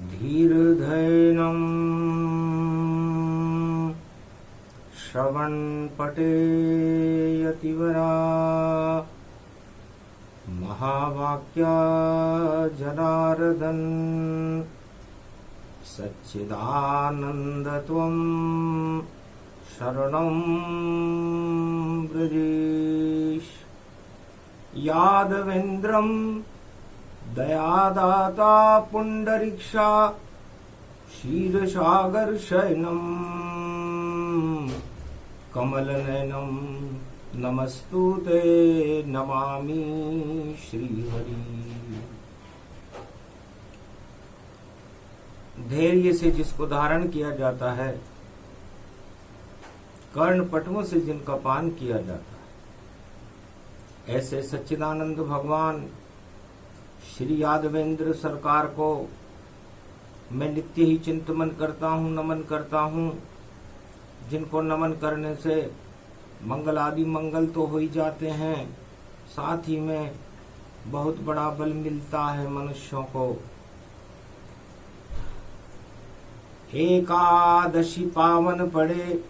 धीर्धैनं श्रवणपटे यतिवरा महावाक्या जनार्दन सच्चिदानन्दत्वं शरणं ब्रजेश। यादवेन्द्रं दयादाता पुण्डरीक्षा क्षीरसागरशयनं कमलनयनं नमस्तुते नमामि श्रीहरि। धैर्य से जिसको धारण किया जाता है, कर्ण पटुओं से जिनका पान किया जाता है, ऐसे सच्चिदानंद भगवान श्री यादवेंद्र सरकार को मैं नित्य ही चिंतन करता हूँ, नमन करता हूँ। जिनको नमन करने से मंगल आदि मंगल तो हो ही जाते हैं, साथ ही में बहुत बड़ा बल मिलता है मनुष्यों को। एकादशी पावन पड़े,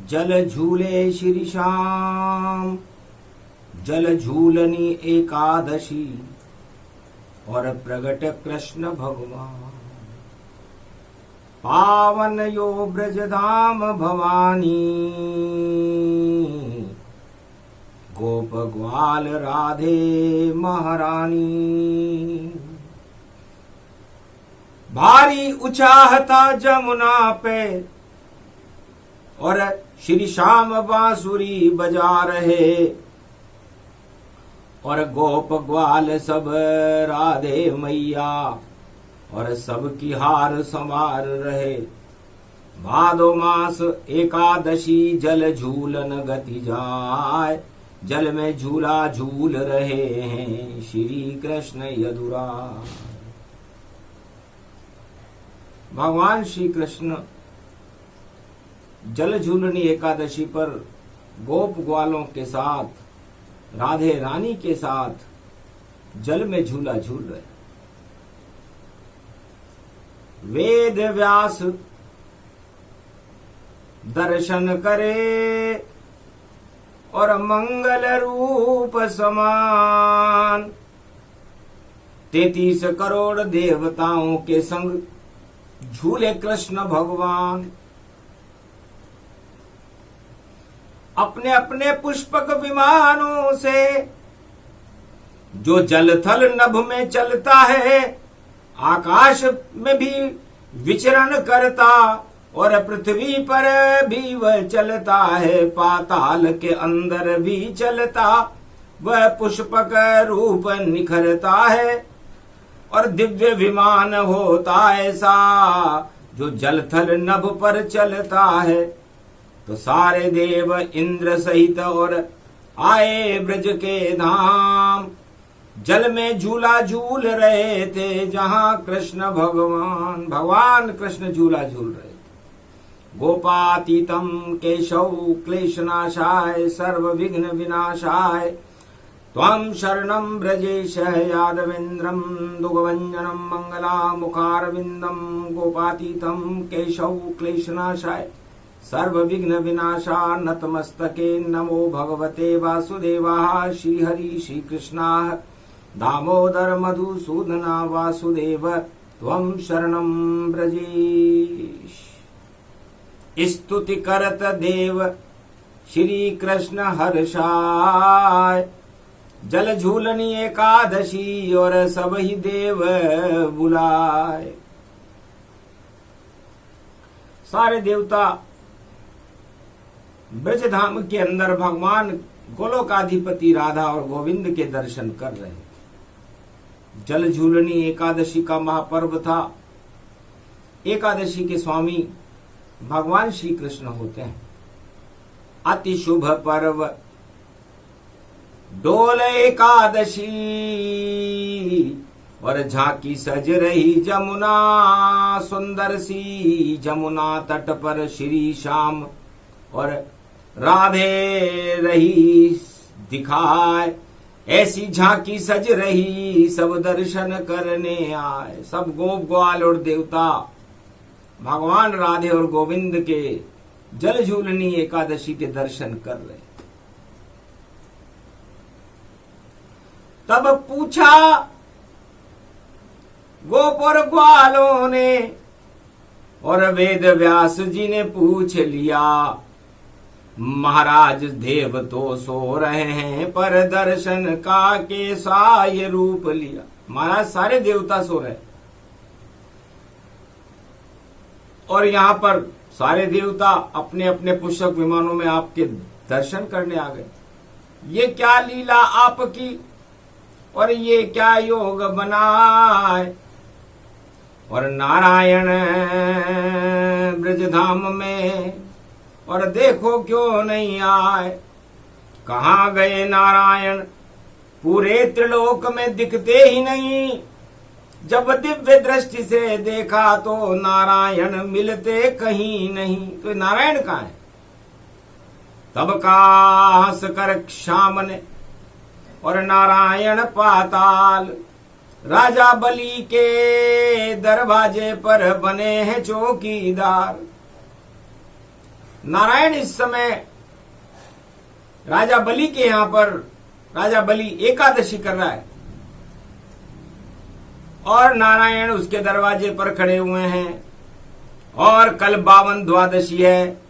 जल झूले श्री श्याम, जल झूलनी एकादशी और प्रगट कृष्ण भगवान। पावन यो ब्रजधाम भवानी, गोप ग्वाल राधे महारानी। भारी उचाहता जमुना पे और श्री श्याम बांसुरी बजा रहे, और गोप ग्वाल सब राधे मैया और सबकी हार संवार रहे। भादो मास एकादशी जल झूलन गति जाय, जल में झूला झूल रहे हैं श्री कृष्ण यदुरा। भगवान श्री कृष्ण जल झूलनी एकादशी पर गोप ग्वालों के साथ, राधे रानी के साथ जल में झूला झूल रहे। वेद व्यास दर्शन करे और मंगल रूप समान, 33 करोड़ देवताओं के संग झूले कृष्ण भगवान। अपने अपने पुष्पक विमानों से जो जल थल नभ में चलता है, आकाश में भी विचरण करता और पृथ्वी पर भी वह चलता है, पाताल के अंदर भी चलता वह पुष्पक रूप निखरता है। और दिव्य विमान होता ऐसा जो जल थल नभ पर चलता है। तो सारे देव इंद्र सहित और आए ब्रज के धाम, जल में झूला झूल रहे थे जहां कृष्ण भगवान कृष्ण झूला झूल रहे थे। गोपातीतम केशव क्लेशनाशाय सर्व विघ्न विनाशाय, त्वं शरणं ब्रजेश यादवेन्द्रं दुगवञ्जनं मंगलामुखारविन्दं। गोपातीतं केशव क्लेशनाशाय सर्व विघ्न विनाशा, नतमस्तके नमो भगवते वासुदेवाय। श्रीहरि श्रीकृष्णाः दामोदर मधुसूदना वासुदेव, त्वं शरणं ब्रजेश। स्तुति करत देव श्री कृष्ण हर्षाय, जल झूलनी एकादशी और सब ही देव बुलाए। सारे देवता ब्रजधाम के अंदर भगवान गोलोकाधिपति राधा और गोविंद के दर्शन कर रहे थे। जल झूलनी एकादशी का महापर्व था। एकादशी के स्वामी भगवान श्री कृष्ण होते हैं। अति शुभ पर्व डोल एकादशी और झांकी सज रही जमुना, सुंदर सी जमुना तट पर श्री श्याम और राधे रही दिखाए। ऐसी झांकी सज रही सब दर्शन करने आए। सब गोप ग्वाल और देवता भगवान राधे और गोविंद के जल झूलनी एकादशी के दर्शन कर रहे। तब पूछा गोप और ग्वालों ने और वेद व्यास जी ने पूछ लिया, महाराज देव तो सो रहे हैं पर दर्शन का कैसा ये रूप लिया। महाराज सारे देवता सो रहे और यहां पर सारे देवता अपने अपने पुष्पक विमानों में आपके दर्शन करने आ गए। ये क्या लीला आपकी और ये क्या योग बनाए। और नारायण ब्रजधाम में और देखो क्यों नहीं आए। कहाँ गए नारायण, पूरे त्रिलोक में दिखते ही नहीं। जब दिव्य दृष्टि से देखा तो नारायण मिलते कहीं नहीं। तो नारायण कहाँ है। तब कहा हंस कर श्याम ने और नारायण पाताल राजा बलि के दरवाजे पर बने हैं चौकीदार। नारायण इस समय राजा बलि के यहां पर राजा बलि एकादशी कर रहा है और नारायण उसके दरवाजे पर खड़े हुए हैं। और कल 52 द्वादशी है,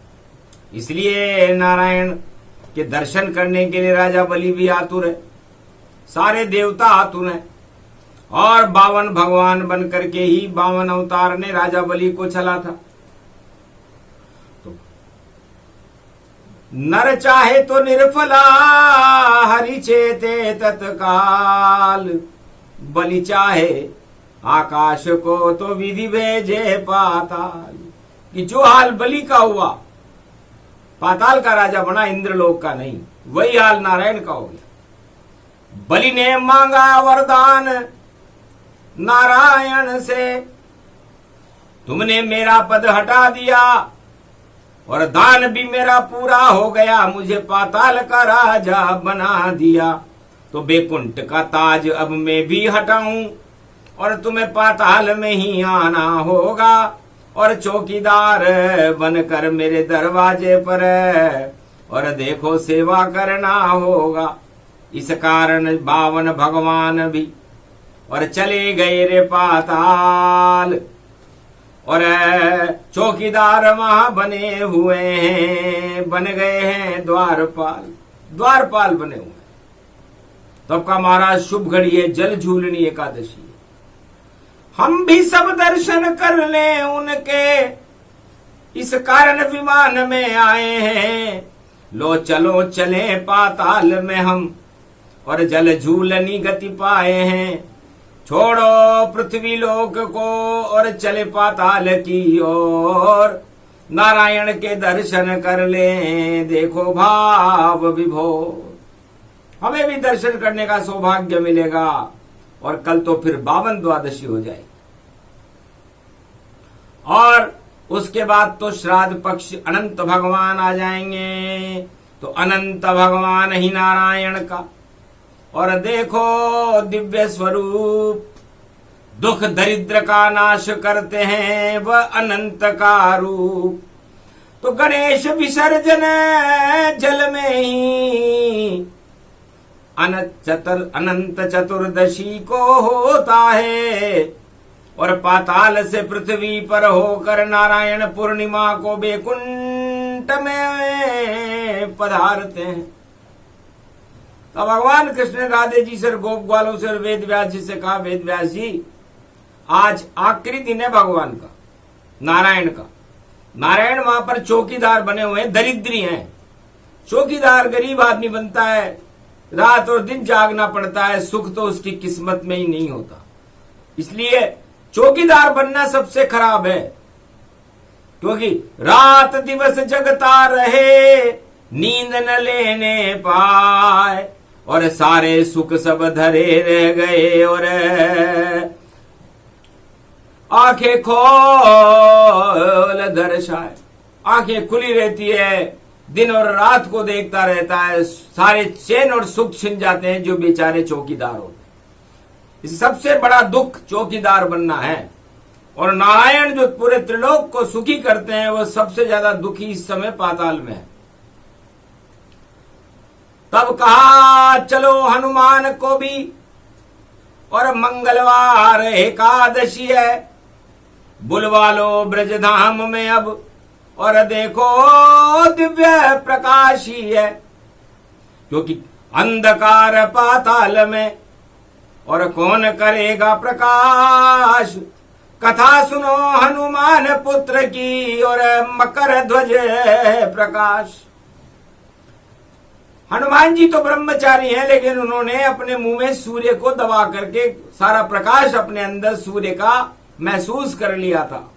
इसलिए नारायण के दर्शन करने के लिए राजा बलि भी आतुर है, सारे देवता आतुर हैं। और 52 भगवान बन करके ही 52 अवतार ने राजा बलि को चला था। तो नर चाहे तो निर्फला हरि चेते तत्काल, बलि चाहे आकाश को तो विधि भेजे पाताल। कि जो हाल बलि का हुआ, पाताल का राजा बना, इंद्रलोक का नहीं, वही हाल नारायण का हो गया। बलि ने मांगा वरदान नारायण से, तुमने मेरा पद हटा दिया और दान भी मेरा पूरा हो गया, मुझे पाताल का राजा बना दिया। तो बैकुंठ का ताज अब मैं भी हटाऊं और तुम्हें पाताल में ही आना होगा और चौकीदार बनकर मेरे दरवाजे पर और देखो सेवा करना होगा। इस कारण 52 भगवान भी और चले गए रे पाताल और चौकीदार वहां बने हुए हैं, बन गए हैं द्वारपाल, द्वारपाल बने हुए हैं। तब का महाराज शुभ घड़ी है, जल झूलनी एकादशी। हम भी सब दर्शन कर लें उनके, इस कारण विमान में आए हैं। लो चलो चले पाताल में हम और जल झूलनी गति पाए हैं। छोड़ो पृथ्वी लोक को और चले पाताल की ओर, नारायण के दर्शन कर लें, देखो भाव विभोर। हमें भी दर्शन करने का सौभाग्य मिलेगा और कल तो फिर 52 द्वादशी हो जाएगी। और उसके बाद तो श्राद्ध पक्ष अनंत भगवान आ जाएंगे। तो अनंत भगवान ही नारायण का और देखो दिव्य स्वरूप, दुख दरिद्र का नाश करते हैं वह अनंत का रूप। तो गणेश विसर्जन जल में ही अनंत चतुर्दशी को होता है और पाताल से पृथ्वी पर होकर नारायण पूर्णिमा को बैकुंठ में पधारते हैं। तो भगवान कृष्ण राधे जी से गोप ग्वालों से वेद व्यास जी से कहा, वेद व्यास जी आज आखिरी दिन है भगवान का, नारायण का। नारायण वहां पर चौकीदार बने हुए हैं, दरिद्री हैं। चौकीदार गरीब आदमी बनता है, रात और दिन जागना पड़ता है, सुख तो उसकी किस्मत में ही नहीं होता। इसलिए चौकीदार बनना सबसे खराब है, क्योंकि रात दिवस जगता रहे, नींद न लेने पाए और सारे सुख सब धरे रह गए और आंखें खोल दर्शाए। आंखें खुली रहती है, दिन और रात को देखता रहता है, सारे चैन और सुख छिन जाते हैं जो बेचारे चौकीदार होते हैं। इस सबसे बड़ा दुख चौकीदार बनना है। और नारायण जो पूरे त्रिलोक को सुखी करते हैं, वो सबसे ज्यादा दुखी इस समय पाताल में है। तब कहा चलो हनुमान को भी, और मंगलवार एकादशी है, बुलवा लो ब्रजधाम में अब, और देखो दिव्य प्रकाशी है। क्योंकि अंधकार पाताल में, और कौन करेगा प्रकाश। कथा सुनो हनुमान पुत्र की, और मकर ध्वज प्रकाश। हनुमान जी तो ब्रह्मचारी हैं, लेकिन उन्होंने अपने मुंह में सूर्य को दबा करके सारा प्रकाश अपने अंदर सूर्य का महसूस कर लिया था।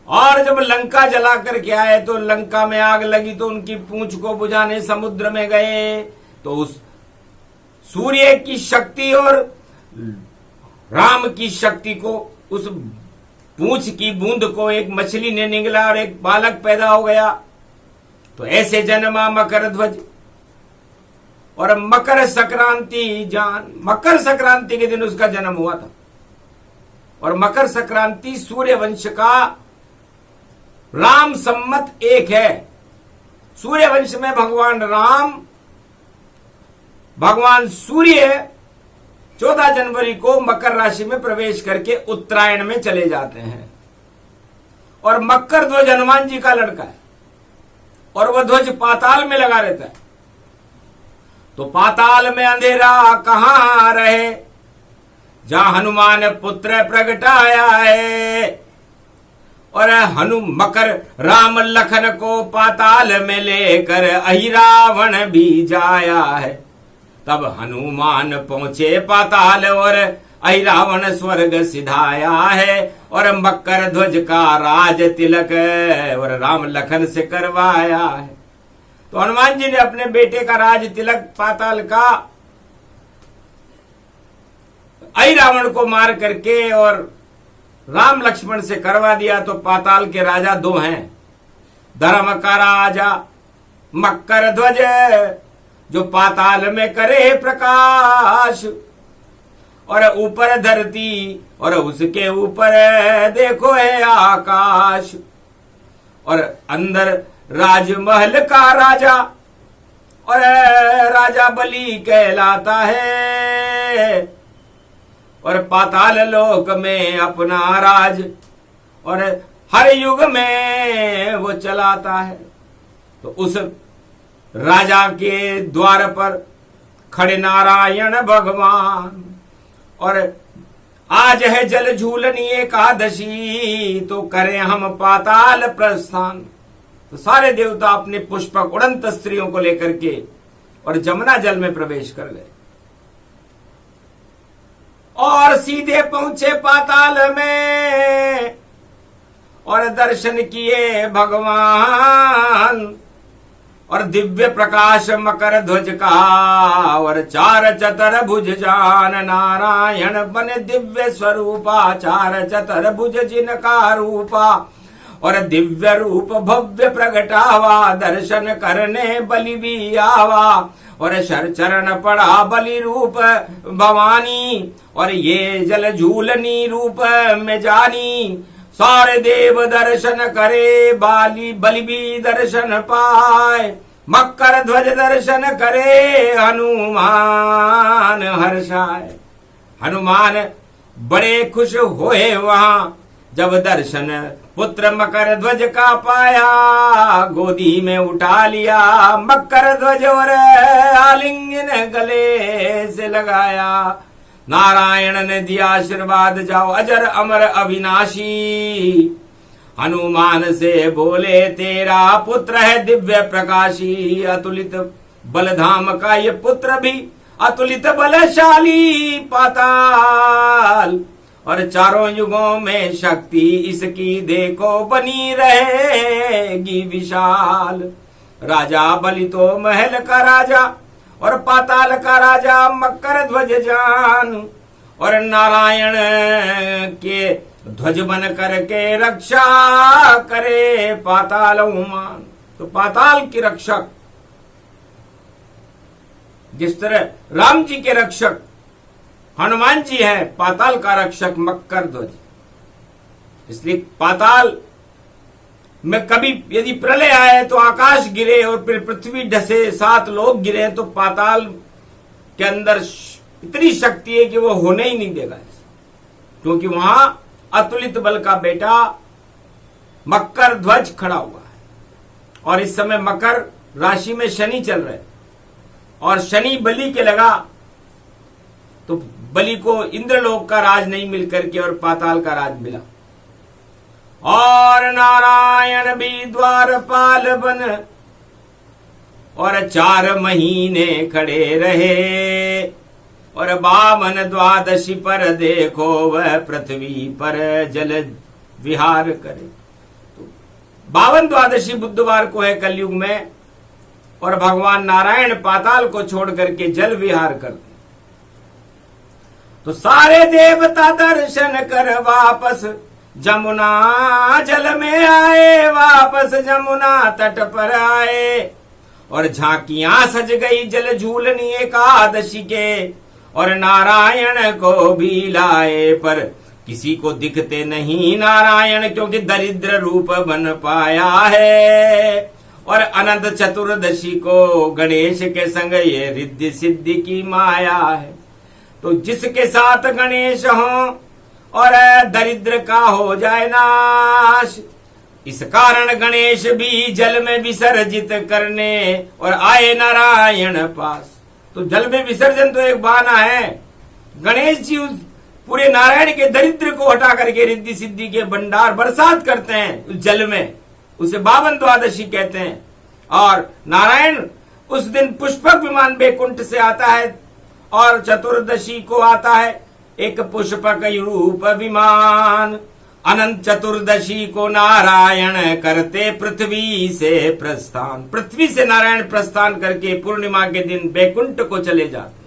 और जब लंका जला करके आए तो लंका में आग लगी, तो उनकी पूंछ को बुझाने समुद्र में गए, तो उस सूर्य की शक्ति और राम की शक्ति को, उस पूंछ की बूंद को एक मछली ने निगला और एक बालक पैदा हो गया। तो ऐसे जन्मा मकर ध्वज। और मकर संक्रांति जान, मकर संक्रांति के दिन उसका जन्म हुआ था। और मकर संक्रांति सूर्य वंश का राम सम्मत एक है। सूर्य वंश में भगवान राम, भगवान सूर्य 14 जनवरी को मकर राशि में प्रवेश करके उत्तरायण में चले जाते हैं। और मकर ध्वज हनुमान जी का लड़का है, और वह ध्वज पाताल में लगा रहता है। तो पाताल में अंधेरा कहां रहे, जहां हनुमान पुत्र प्रगटाया है। और मकर राम लखन को पाताल में लेकर अहिरावण भी जाया है। तब हनुमान पहुंचे पाताल, और अहिरावण स्वर्ग सिधाया है। और मकर ध्वज का राज तिलक और राम लखन से करवाया है। तो हनुमान जी ने अपने बेटे का राज तिलक पाताल का अहिरावण को मार करके और राम लक्ष्मण से करवा दिया। तो पाताल के राजा दो हैं, धर्म का राजा मकर ध्वज, जो पाताल में करे प्रकाश। और ऊपर धरती, और उसके ऊपर देखो है आकाश। और अंदर राजमहल का राजा, और राजा बलि कहलाता है। और पाताल लोक में अपना राज, और हर युग में वो चलाता है। तो उस राजा के द्वार पर खड़े नारायण भगवान। और आज है जल झूलनी एकादशी, तो करें हम पाताल प्रस्थान। तो सारे देवता अपने पुष्पक उड़ंत स्त्रियों को लेकर के और जमुना जल में प्रवेश कर गए, और सीधे पहुंचे पाताल में। और दर्शन किए भगवान, और दिव्य प्रकाश मकर ध्वज का, और चार चतर भुज जान नारायण बने दिव्य स्वरूपा। चार चतर भुज जिनका रूपा, और दिव्य रूप भव्य प्रगटावा। दर्शन करने बलि भी आवा, और शर चरण पड़ा बलि रूप भवानी। और ये जल झूलनी रूप में जानी, सारे देव दर्शन करे बलि भी दर्शन पाए। मकर ध्वज दर्शन करे हनुमान हर्षाए। हनुमान बड़े खुश हुए वहां जब दर्शन पुत्र मकर ध्वज का पाया। गोदी में उठा लिया मकर ध्वज, और आलिंगन गले से लगाया। नारायण ने दिया आशीर्वाद, जाओ अजर अमर अविनाशी। हनुमान से बोले तेरा पुत्र है दिव्य प्रकाशी। अतुलित बलधाम का ये पुत्र भी अतुलित बलशाली। पाताल और चारों युगों में शक्ति इसकी देखो बनी रहेगी विशाल। राजा बलि तो महल का राजा, और पाताल का राजा मकर ध्वज जान। और नारायण के ध्वज बन करके रक्षा करे पाताल उमान। तो पाताल के रक्षक, जिस तरह राम जी के रक्षक हनुमान जी हैं, पाताल का रक्षक मकर ध्वज। इसलिए पाताल में कभी यदि प्रलय आए तो आकाश गिरे और फिर पृथ्वी ढसे, 7 लोग गिरे, तो पाताल के अंदर इतनी शक्ति है कि वो होने ही नहीं देगा, क्योंकि वहां अतुलित बल का बेटा मकर ध्वज खड़ा हुआ है। और इस समय मकर राशि में शनि चल रहे, और शनि बलि के लगा तो बलि को इंद्रलोक का राज नहीं मिलकर के और पाताल का राज मिला। और नारायण भी द्वारपाल बन और 4 महीने खड़े रहे, और 52 द्वादशी पर देखो वह पृथ्वी पर जल विहार करे। तो 52 द्वादशी बुधवार को है कलयुग में, और भगवान नारायण पाताल को छोड़ करके जल विहार करते। तो सारे देवता दर्शन कर वापस जमुना जल में आए, वापस जमुना तट पर आए, और झांकियां सज गई जल झूलनी एकादशी के, और नारायण को भी लाए, पर किसी को दिखते नहीं नारायण, क्योंकि दरिद्र रूप बन पाया है। और अनंत चतुर्दशी को गणेश के संग ये रिद्धि सिद्धि की माया है। तो जिसके साथ गणेश हो और दरिद्र का हो जाए नाश, इस कारण गणेश भी जल में विसर्जित करने और आए नारायण पास। तो जल में विसर्जन तो एक बहाना है। गणेश जी उस पूरे नारायण के दरिद्र को हटा करके रिद्धि सिद्धि के भंडार बरसात करते हैं उस जल में, उसे 52 द्वादशी कहते हैं। और नारायण उस दिन पुष्पक विमान बैकुंठ से आता है, और चतुर्दशी को आता है एक पुष्पक रूप विमान। अनंत चतुर्दशी को नारायण करते पृथ्वी से प्रस्थान, पृथ्वी से नारायण प्रस्थान करके पूर्णिमा के दिन बैकुंठ को चले जाते।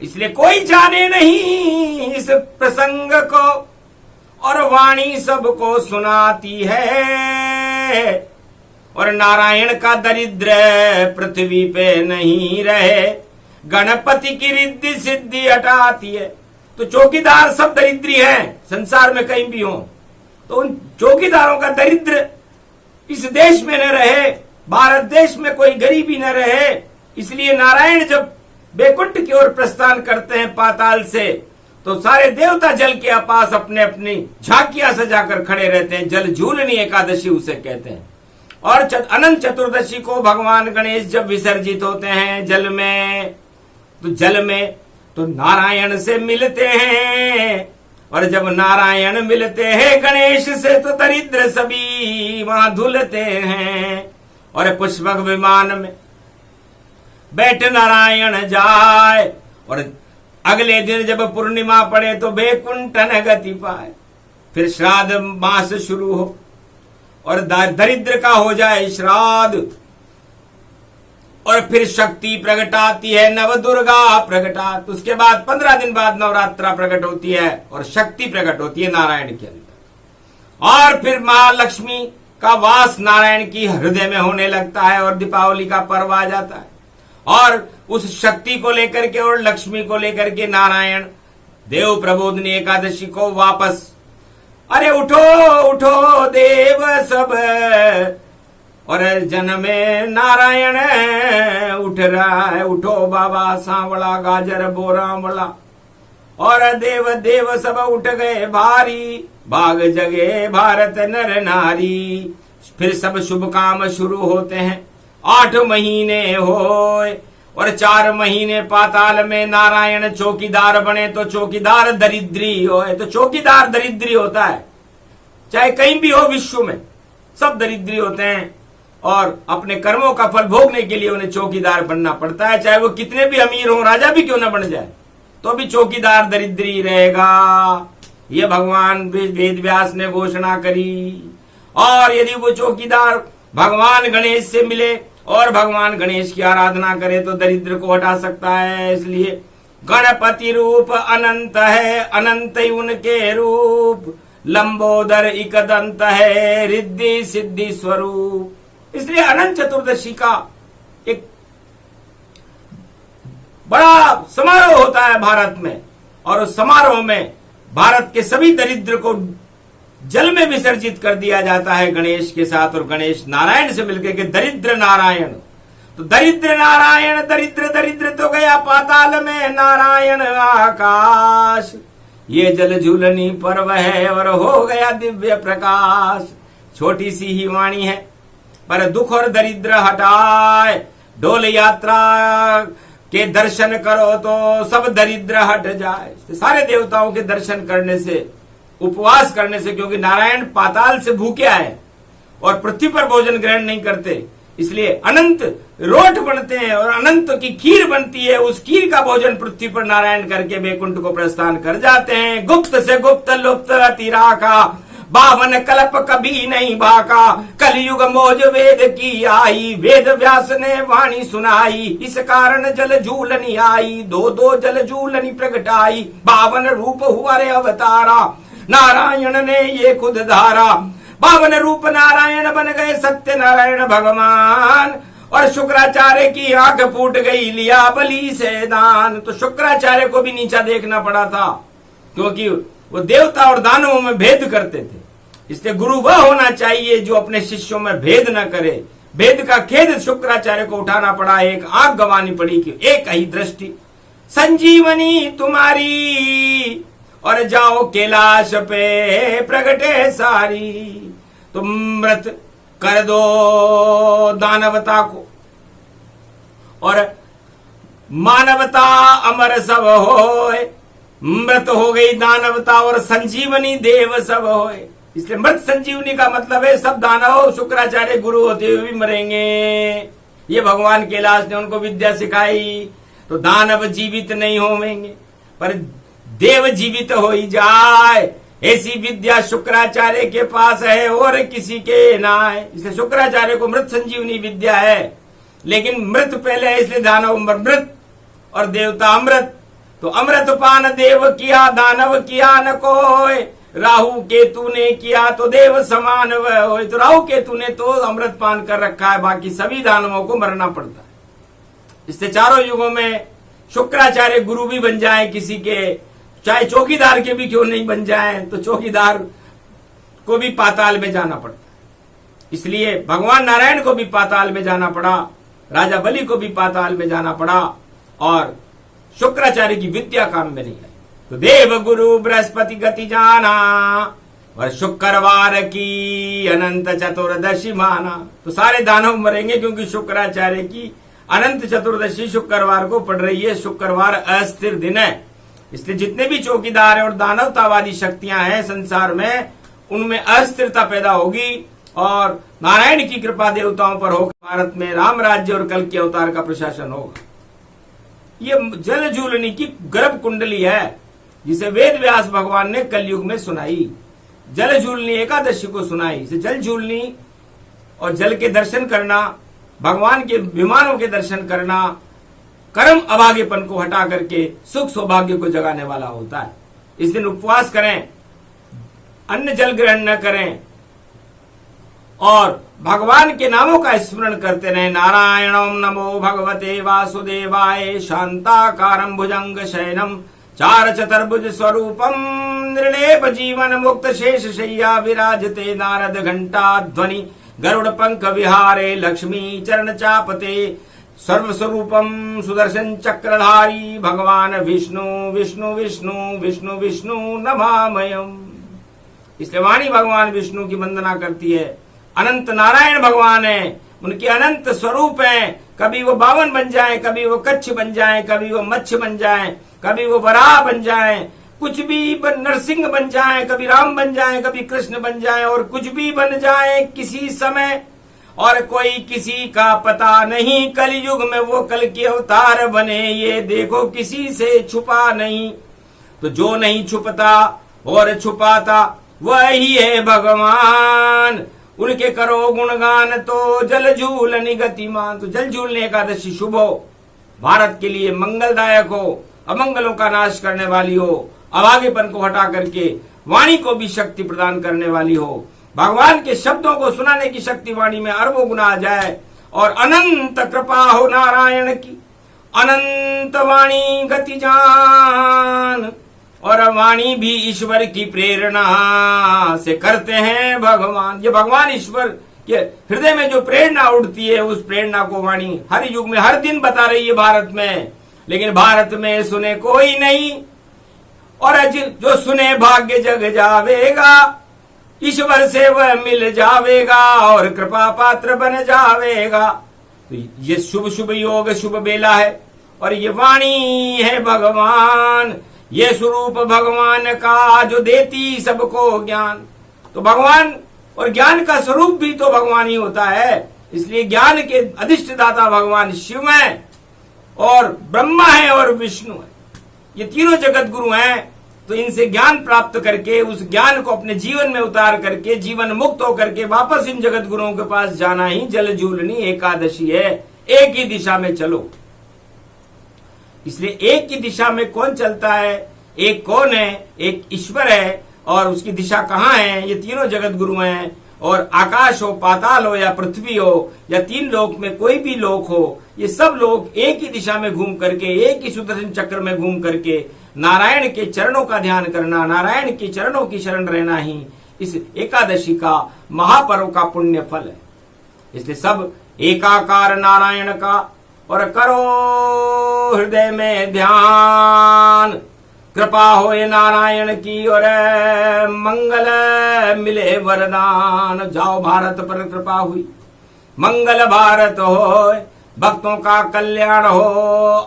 इसलिए कोई जाने नहीं इस प्रसंग को, और वाणी सबको सुनाती है। और नारायण का दरिद्र पृथ्वी पे नहीं रहे, गणपति की रिद्धि सिद्धि हटाती है। तो चौकीदार सब दरिद्री हैं संसार में कहीं भी हो, तो उन चौकीदारों का दरिद्र इस देश में न रहे, भारत देश में कोई गरीबी न रहे। इसलिए नारायण जब बैकुंठ की ओर प्रस्थान करते हैं पाताल से, तो सारे देवता जल के पास अपने अपनी झांकियां सजाकर खड़े रहते हैं। जल झूलनी एकादशी उसे कहते हैं। और अनंत चतुर्दशी को भगवान गणेश जब विसर्जित होते हैं जल में, तो जल में तो नारायण से मिलते हैं। और जब नारायण मिलते हैं गणेश से, तो दरिद्र सभी वहां धुलते हैं। और पुष्पक विमान में बैठ नारायण जाए, और अगले दिन जब पूर्णिमा पड़े तो बैकुंठन गति पाए। फिर श्राद्ध मास शुरू हो और दरिद्र का हो जाए श्राद्ध, और फिर शक्ति प्रकटाती है, नव दुर्गा प्रकटात। उसके बाद 15 दिन बाद नवरात्रा प्रकट होती है और शक्ति प्रकट होती है नारायण के अंदर। और फिर महालक्ष्मी का वास नारायण की हृदय में होने लगता है, और दीपावली का पर्व आ जाता है। और उस शक्ति को लेकर के और लक्ष्मी को लेकर के नारायण देव प्रबोधनी एकादशी को वापस, अरे उठो उठो देव सब, और जन में नारायण उठ रहा है। उठो बाबा सांवला गाजर बोरावला, और देव देव सब उठ गए भारी, भाग जगे भारत नर नारी। फिर सब शुभ काम शुरू होते हैं। 8 महीने होए, और 4 महीने पाताल में नारायण चौकीदार बने। तो चौकीदार दरिद्री होए, तो चौकीदार दरिद्री होता है, चाहे कहीं भी हो विश्व में सब दरिद्री होते हैं। और अपने कर्मों का फल भोगने के लिए उन्हें चौकीदार बनना पड़ता है, चाहे वो कितने भी अमीर हो, राजा भी क्यों ना बन जाए, तो भी चौकीदार दरिद्री रहेगा। ये भगवान वेद व्यास ने घोषणा करी। और यदि वो चौकीदार भगवान गणेश से मिले और भगवान गणेश की आराधना करे तो दरिद्र को हटा सकता है। इसलिए गणपति रूप अनंत है, अनंत ही उनके रूप, लंबोदर इकदंत है, रिद्धि सिद्धि स्वरूप। इसलिए अनंत चतुर्दशी का एक बड़ा समारोह होता है भारत में, और उस समारोह में भारत के सभी दरिद्र को जल में विसर्जित कर दिया जाता है गणेश के साथ, और गणेश नारायण से मिलकर के दरिद्र नारायण। तो दरिद्र नारायण, दरिद्र दरिद्र तो गया पाताल में, नारायण आकाश। ये जल झूलनी पर्व है और हो गया दिव्य प्रकाश। छोटी सी ही वाणी है पर दुख और दरिद्र हटाए। डोल यात्रा के दर्शन करो तो सब दरिद्र हट जाए। सारे देवताओं के दर्शन करने से, उपवास करने से, क्योंकि नारायण पाताल से भूखे आए और पृथ्वी पर भोजन ग्रहण नहीं करते, इसलिए अनंत रोट बनते हैं और अनंत की खीर बनती है। उस खीर का भोजन पृथ्वी पर नारायण करके वैकुंठ को प्रस्थान कर जाते हैं। गुप्त से गुप्त लुप्त अतिराका, 52 कल्प कभी नहीं भाका। कलयुग मौज वेद की आई, वेद व्यास ने वाणी सुनाई। इस कारण जल झूलनी आई, दो दो जल झूलनी प्रगटाई। 52 रूप हुआ रे अवतारा, नारायण ने ये खुद धारा। 52 रूप नारायण बन गए सत्य नारायण भगवान, और शुक्राचार्य की आंख फूट गई, लिया बलि से दान। तो शुक्राचार्य को भी नीचा देखना पड़ा था, क्योंकि वो देवता और दानवों में भेद करते थे। इसलिए गुरु वह होना चाहिए जो अपने शिष्यों में भेद न करे। भेद का खेद शुक्राचार्य को उठाना पड़ा, एक आंख गंवानी पड़ी कि एक ही दृष्टि संजीवनी तुम्हारी, और जाओ कैलाश पे प्रगटे सारी। तुम मृत कर दो दानवता को, और मानवता अमर सब होए। मृत हो गई दानवता और संजीवनी देव सब होए। इसलिए मृत संजीवनी का मतलब है सब दानव शुक्राचार्य गुरु होते हुए भी मरेंगे। ये भगवान कैलाश ने उनको विद्या सिखाई, तो दानव जीवित नहीं होंगे पर देव जीवित हो ही जाए, ऐसी विद्या शुक्राचार्य के पास है और किसी के ना है। इसलिए शुक्राचार्य को मृत संजीवनी विद्या है, लेकिन मृत पहले है, इसलिए दानव मृत और देवता अमृत। तो अमृत पान देव किया, दानव किया न कोई। राहु केतु ने किया तो देव समान वह होए। तो राहु केतु ने तो अमृत पान कर रखा है, बाकी सभी दानवों को मरना पड़ता है। इससे चारों युगों में शुक्राचार्य गुरु भी बन जाए किसी के, चाहे चौकीदार के भी क्यों नहीं बन जाए, तो चौकीदार को भी पाताल में जाना पड़ता है। इसलिए भगवान नारायण को भी पाताल में जाना पड़ा, राजा बलि को भी पाताल में जाना पड़ा, और शुक्राचार्य की विद्या काम में नहीं आई। तो देव गुरु बृहस्पति गति जाना, और शुक्रवार की अनंत चतुर्दशी माना। तो सारे दानव मरेंगे, क्योंकि शुक्राचार्य की अनंत चतुर्दशी शुक्रवार को पड़ रही है। शुक्रवार अस्थिर दिन है, इसलिए जितने भी चौकीदार है और दानवतावादी शक्तियां हैं संसार में, उनमें अस्थिरता पैदा होगी, और नारायण की कृपा देवताओं पर होकर भारत में राम राज्य और कल के अवतार का प्रशासन होगा। ये जल झूलनी की गर्भ कुंडली है, जिसे वेद व्यास भगवान ने कलयुग में सुनाई। जल झूलनी एकादशी को सुनाई। इसे जल झूलनी और जल के दर्शन करना, भगवान के विमानों के दर्शन करना, कर्म अभागेपन को हटा करके सुख सौभाग्य को जगाने वाला होता है। इस दिन उपवास करें, अन्न जल ग्रहण न करें, और भगवान के नामों का स्मरण करते रहे। नारायणम नमो भगवते वासुदेवाय, शांताकारं भुजंग शयनम, चार चतुर्भुज स्वरूपम, निर्लेप जीवन मुक्त शेष शय्या विराजते। नारद घंटा ध्वनि गरुड़ पंख विहारे, लक्ष्मी चरण चापते। सर्वस्वरूपम सुदर्शन चक्रधारी, भगवान विष्णु विष्णु विष्णु विष्णु विष्णु नमामयम। इसलिए वाणी भगवान विष्णु की वंदना करती है। अनंत नारायण भगवान है, उनके अनंत स्वरूप हैं। कभी वो 52 बन जाए, कभी वो कच्छ बन जाए, कभी वो मच्छ बन जाए, कभी वो वराह बन जाए, कुछ भी नरसिंह बन जाए, कभी राम बन जाए, कभी कृष्ण बन जाए, और कुछ भी बन जाए किसी समय, और कोई किसी का पता नहीं। कलयुग में वो कल के अवतार बने, ये देखो किसी से छुपा नहीं। तो जो नहीं छुपता और छुपाता वही है भगवान। उनके करो गुणगान तो जल झूलनी गतिमान। तो जल झूलने एकादशी शुभ हो, भारत के लिए मंगलदायक हो, अमंगलों का नाश करने वाली हो, अभागेपन को हटा करके वाणी को भी शक्ति प्रदान करने वाली हो। भगवान के शब्दों को सुनाने की शक्ति वाणी में अरबों गुना आ जाए और अनंत कृपा हो नारायण की, अनंत वाणी गति जान। और वाणी भी ईश्वर की प्रेरणा से करते हैं भगवान। ये भगवान ईश्वर के हृदय में जो प्रेरणा उठती है, उस प्रेरणा को वाणी हर युग में हर दिन बता रही है भारत में, लेकिन भारत में सुने कोई नहीं। और जो सुने भाग्य जग जावेगा, ईश्वर से वह मिल जावेगा और कृपा पात्र बन जावेगा। तो ये शुभ शुभ योग शुभ बेला है और ये वाणी है भगवान, ये स्वरूप भगवान का जो देती सबको ज्ञान। तो भगवान और ज्ञान का स्वरूप भी तो भगवान ही होता है, इसलिए ज्ञान के अधिष्ठदाता भगवान शिव हैं और ब्रह्मा है और विष्णु है। ये तीनों जगत गुरु हैं। तो इनसे ज्ञान प्राप्त करके उस ज्ञान को अपने जीवन में उतार करके जीवन मुक्त होकर के वापस इन जगत गुरुओं के पास जाना ही जल झूलनी एकादशी है। एक ही दिशा में चलो। इसलिए एक ही दिशा में कौन चलता है, एक कौन है, एक ईश्वर है और उसकी दिशा कहाँ है। ये तीनों जगत गुरु हैं और आकाश हो, पाताल हो या पृथ्वी हो या तीन लोक में कोई भी लोक हो, ये सब लोग एक ही दिशा में घूम करके, एक ही सुदर्शन चक्र में घूम करके नारायण के चरणों का ध्यान करना, नारायण के चरणों की शरण रहना ही इस एकादशी का महापर्व का पुण्य फल है। इसलिए सब एकाकार नारायण का और करो हृदय में ध्यान। कृपा होए नारायण की और मंगल मिले वरदान। जाओ भारत पर कृपा हुई, मंगल भारत होए, भक्तों का कल्याण हो,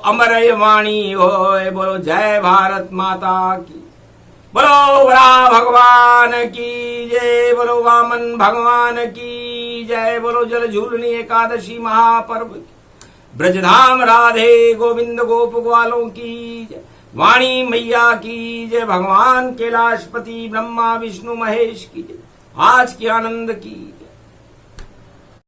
अमर वाणी हो। बोलो जय भारत माता की, बोलो वराह भगवान की जय, बोलो वामन भगवान की जय, बोलो जल झूलनी एकादशी महापर्व की, ब्रजधाम राधे गोविंद गोप ग्वालों की जय, वाणी मैया की जय, भगवान कैलाशपति ब्रह्मा विष्णु महेश की जय, आज की आनंद की।